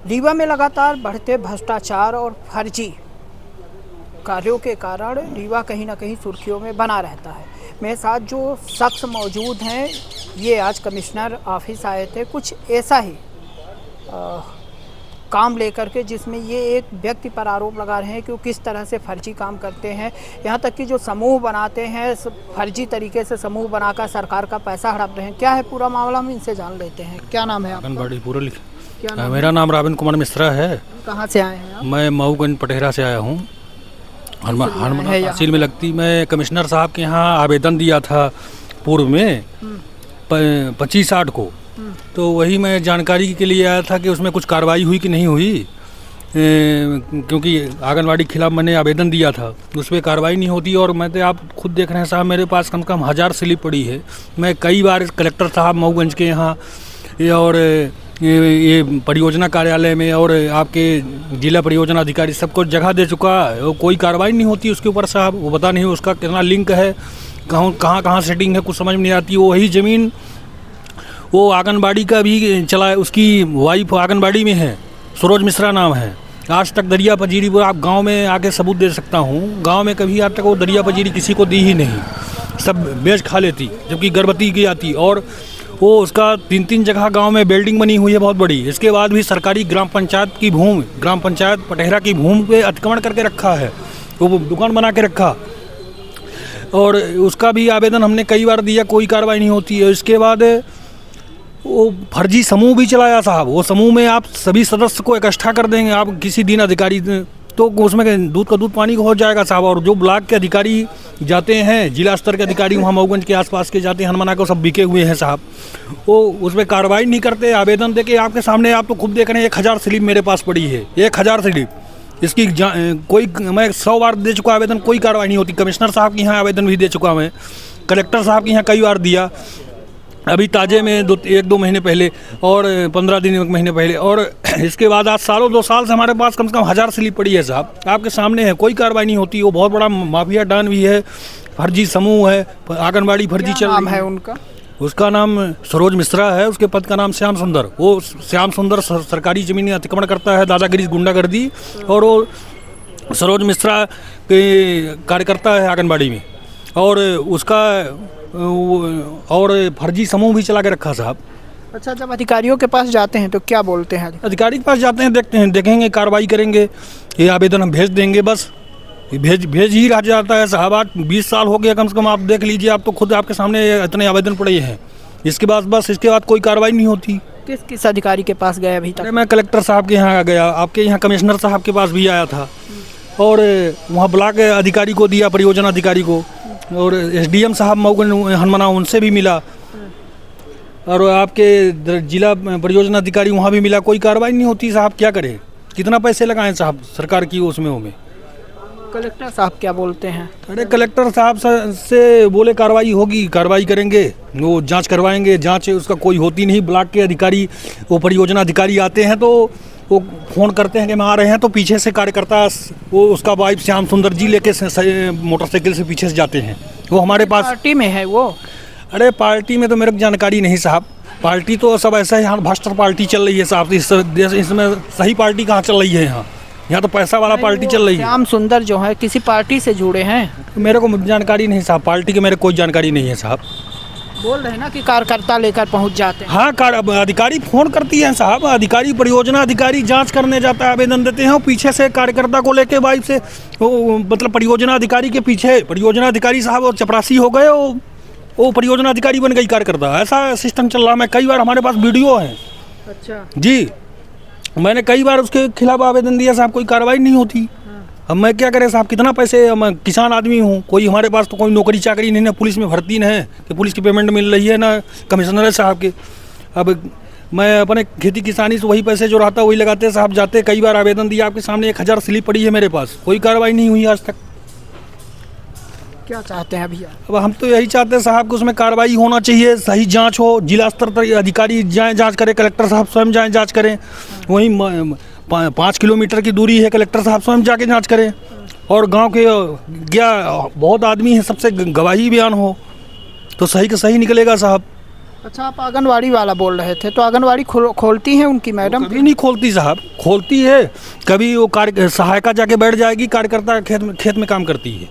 रीवा में लगातार बढ़ते भ्रष्टाचार और फर्जी कार्यों के कारण रीवा कहीं ना कहीं सुर्खियों में बना रहता है। मेरे साथ जो शख्स मौजूद हैं ये आज कमिश्नर ऑफिस आए थे कुछ ऐसा ही काम लेकर के, जिसमें ये एक व्यक्ति पर आरोप लगा रहे हैं कि वो किस तरह से फर्जी काम करते हैं। यहाँ तक कि जो समूह बनाते हैं फर्जी तरीके से समूह बनाकर सरकार का पैसा हड़प रहे हैं। क्या है पूरा मामला, हम इनसे जान लेते हैं। क्या नाम है आपका? मेरा नाम राविन कुमार मिश्रा है। कहाँ से आए हैं आप? मैं मऊगंज पटेरा से आया हूँ। हनुमान तहसील में लगती। मैं कमिश्नर साहब के यहाँ आवेदन दिया था पूर्व में 25/8 को, तो वही मैं जानकारी के लिए आया था कि उसमें कुछ कार्रवाई हुई कि नहीं हुई, क्योंकि आंगनबाड़ी के खिलाफ मैंने आवेदन दिया था, उस पर कार्रवाई नहीं होती। और मैं तो आप खुद देख रहे हैं साहब, मेरे पास कम से कम 1000 स्लिप पड़ी है। मैं कई बार कलेक्टर साहब मऊगंज के यहाँ और ये परियोजना कार्यालय में और आपके जिला परियोजना अधिकारी सबको जगह दे चुका है, कोई कार्रवाई नहीं होती उसके ऊपर साहब। वो पता नहीं उसका कितना लिंक है, कहाँ सेटिंग है, कुछ समझ में नहीं आती। वही ज़मीन वो आंगनबाड़ी का भी चला है, उसकी वाइफ आंगनबाड़ी में है, सरोज मिश्रा नाम है। आज तक दरिया पजीरी वो आप गांव में आके सबूत दे सकता हूँ, गांव में कभी आज तक वो दरिया पजीरी किसी को दी ही नहीं, सब बेच खा लेती, जबकि गर्भवती की आती। और वो उसका 3 जगह गांव में बिल्डिंग बनी हुई है बहुत बड़ी। इसके बाद भी सरकारी ग्राम पंचायत की भूमि, ग्राम पंचायत पटेरा की भूमि पे अतिक्रमण करके रखा है, वो दुकान बना के रखा। और उसका भी आवेदन हमने कई बार दिया, कोई कार्रवाई नहीं होती है। इसके बाद वो फर्जी समूह भी चलाया साहब। वो समूह में आप सभी सदस्य को इकट्ठा कर देंगे आप किसी दिन अधिकारी, तो उसमें दूध का दूध पानी हो जाएगा साहब। और जो ब्लॉक के अधिकारी जाते हैं, जिला स्तर के अधिकारी वहाँ मऊगंज के आसपास के जाते हैं, हनुमाना को सब बिके हुए हैं साहब। वो उस पर कार्रवाई नहीं करते। आवेदन देके आपके सामने आप तो खुद देख रहे हैं, 1000 स्लिप मेरे पास पड़ी है, 1000 स्लिप। इसकी कोई मैं 100 बार दे चुका आवेदन, कोई कार्रवाई नहीं होती। कमिश्नर साहब के यहाँ आवेदन भी दे चुका मैं, कलेक्टर साहब के यहाँ कई बार दिया, अभी ताज़े में 1-2 महीने पहले और 15 दिन 1 महीने पहले। और इसके बाद आज सालों 2 साल से हमारे पास कम से कम 1000 स्लिप पड़ी है साहब, आपके सामने है, कोई कार्रवाई नहीं होती। वो बहुत बड़ा माफिया डॉन भी है, फर्जी समूह है, आंगनबाड़ी फर्जी चल रही है। उनका उसका नाम सरोज मिश्रा है, उसके पद का नाम श्याम सुंदर। वो श्याम सुंदर सरकारी ज़मीन अतिक्रमण करता है, दादागिरी गुंडागर्दी, और वो सरोज मिश्रा के कार्यकर्ता है आंगनबाड़ी में। और उसका और फर्जी समूह भी चला के रखा साहब। अच्छा, जब अधिकारियों के पास जाते हैं तो क्या बोलते हैं? अधिकारी के पास जाते हैं, देखेंगे, कार्रवाई करेंगे, ये आवेदन हम भेज देंगे, बस भेज ही रह जाता है साहब। आज 20 साल हो गया कम से कम, आप देख लीजिए, आप तो खुद आपके सामने इतने आवेदन पड़े हैं। इसके बाद कोई कार्रवाई नहीं होती। किस अधिकारी के पास गए अभी तक? मैं कलेक्टर साहब के यहाँ गया, आपके यहाँ कमिश्नर साहब के पास भी आया था, और वहाँ ब्लॉक अधिकारी को दिया, परियोजना अधिकारी को, और SDM साहब मऊगंज हनुमाना उनसे भी मिला, और आपके जिला परियोजना अधिकारी वहाँ भी मिला। कोई कार्रवाई नहीं होती साहब, क्या करें, कितना पैसे लगाएं साहब सरकार की उसमें में। कलेक्टर साहब क्या बोलते हैं? अरे कलेक्टर साहब से बोले कार्रवाई होगी, कार्रवाई करेंगे, वो जांच करवाएंगे, जांच उसका कोई होती नहीं। ब्लॉक के अधिकारी, वो परियोजना अधिकारी आते हैं तो वो फ़ोन करते हैं कि मैं आ रहे हैं, तो पीछे से कार्यकर्ता, वो उसका वाइफ श्याम सुंदर जी लेके मोटरसाइकिल से पीछे से जाते हैं। वो हमारे पास पार्टी में है वो? अरे पार्टी में तो मेरे को जानकारी नहीं साहब, पार्टी तो सब ऐसा है, यहाँ भ्रष्ट पार्टी चल रही है साहब। इसमें सही पार्टी कहाँ चल रही है? यहाँ तो पैसा वाला पार्टी चल रही है। श्याम सुंदर जो है किसी पार्टी से जुड़े हैं? मेरे को जानकारी नहीं साहब, पार्टी की मेरे कोई जानकारी नहीं है साहब। बोल रहे हैं ना कि कार्यकर्ता लेकर पहुंच जाते हैं। हाँ, अधिकारी फ़ोन करती है साहब, अधिकारी परियोजना अधिकारी जांच करने जाता है, आवेदन देते हैं, और पीछे से कार्यकर्ता को लेके बाइक से, वो मतलब परियोजना अधिकारी के पीछे, परियोजना अधिकारी साहब और चपरासी हो गए, वो परियोजना अधिकारी बन गई कार्यकर्ता। ऐसा सिस्टम चल रहा है। मैं कई बार, हमारे पास वीडियो है। अच्छा जी, मैंने कई बार उसके खिलाफ आवेदन दिया साहब, कोई कार्रवाई नहीं होती। अब मैं क्या करें साहब, कितना पैसे, मैं किसान आदमी हूँ, कोई हमारे पास तो कोई नौकरी चाकरी नहीं, ना पुलिस में भर्ती नहीं है कि पुलिस की पेमेंट मिल रही है, ना कमिश्नर साहब के। अब मैं अपने खेती किसानी से वही पैसे जो रहता है वही लगाते साहब, जाते। कई बार आवेदन दिया, आपके सामने 1000 स्लिप पड़ी है मेरे पास, कोई कार्रवाई नहीं हुई आज तक। क्या चाहते हैं अभी? अब हम तो यही चाहते हैं साहब कि उसमें कार्रवाई होना चाहिए, सही जांच हो, जिला स्तर पर अधिकारी जाएँ जांच करें, कलेक्टर साहब स्वयं जाएँ जांच करें। वहीं 5 किलोमीटर की दूरी है, कलेक्टर साहब स्वयं जाके जांच करें। और गांव के बहुत आदमी हैं, सबसे गवाही बयान हो तो सही का सही निकलेगा साहब। अच्छा, आप आंगनवाड़ी वाला बोल रहे थे, तो आंगनवाड़ी खोलती हैं उनकी मैडम? कभी नहीं खोलती साहब, खोलती है कभी वो कार्य सहायिका जाके बैठ जाएगी, कार्यकर्ता खेत में काम करती है,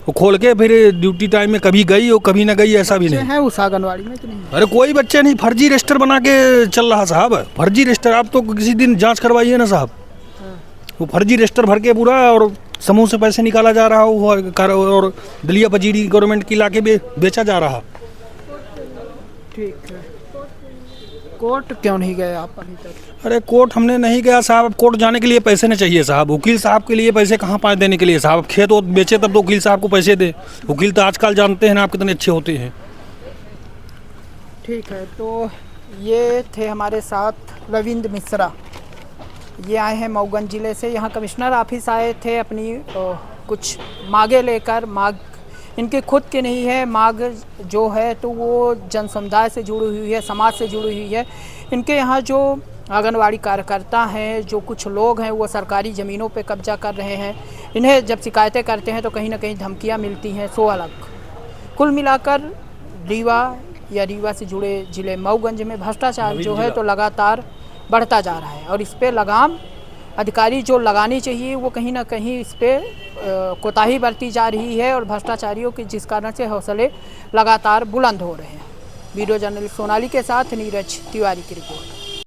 वो खोल के फिर ड्यूटी टाइम में कभी गई और कभी ना गई, ऐसा भी नहीं है उस आंगनवाड़ी में कि नहीं? अरे कोई बच्चे नहीं, फर्जी रजिस्टर बना के चल रहा साहब, फर्जी रजिस्टर। आप तो किसी दिन जांच करवाइए ना साहब, वो फर्जी रजिस्टर भर के पूरा, और समूह से पैसे निकाला जा रहा हो और दलिया पजीरी गवर्नमेंट की लाके बेचा जा रहा। ठीक है, कोर्ट क्यों नहीं गए आप अभी तक? अरे कोर्ट हमने नहीं गया साहब, अब कोर्ट जाने के लिए पैसे नहीं चाहिए साहब, वकील साहब के लिए पैसे कहाँ पाए देने के लिए साहब, खेत वो बेचे तब तो वकील साहब को पैसे दे, वकील तो आजकल जानते हैं ना आप कितने अच्छे होते हैं। ठीक है, तो ये थे हमारे साथ रविंद्र मिश्रा, ये आए हैं मऊगंज ज़िले से। यहाँ कमिश्नर ऑफिस आए थे अपनी कुछ मांगे लेकर। मांग इनकी खुद की नहीं है, मांग जो है तो वो जन समुदाय से जुड़ी हुई है, समाज से जुड़ी हुई है। इनके यहाँ जो आंगनवाड़ी कार्यकर्ता हैं, जो कुछ लोग हैं, वो सरकारी ज़मीनों पे कब्जा कर रहे हैं। इन्हें जब शिकायतें करते हैं तो कहीं ना कहीं धमकियाँ मिलती हैं, सो अलग। कुल मिलाकर रीवा से जुड़े ज़िले मऊगंज में भ्रष्टाचार जो है तो लगातार बढ़ता जा रहा है, और इस पर लगाम अधिकारी जो लगानी चाहिए वो कहीं ना कहीं इस पर कोताही बरती जा रही है, और भ्रष्टाचारियों के जिस कारण से हौसले लगातार बुलंद हो रहे हैं। वीडियो जर्नलिस्ट सोनाली के साथ नीरज तिवारी की रिपोर्ट।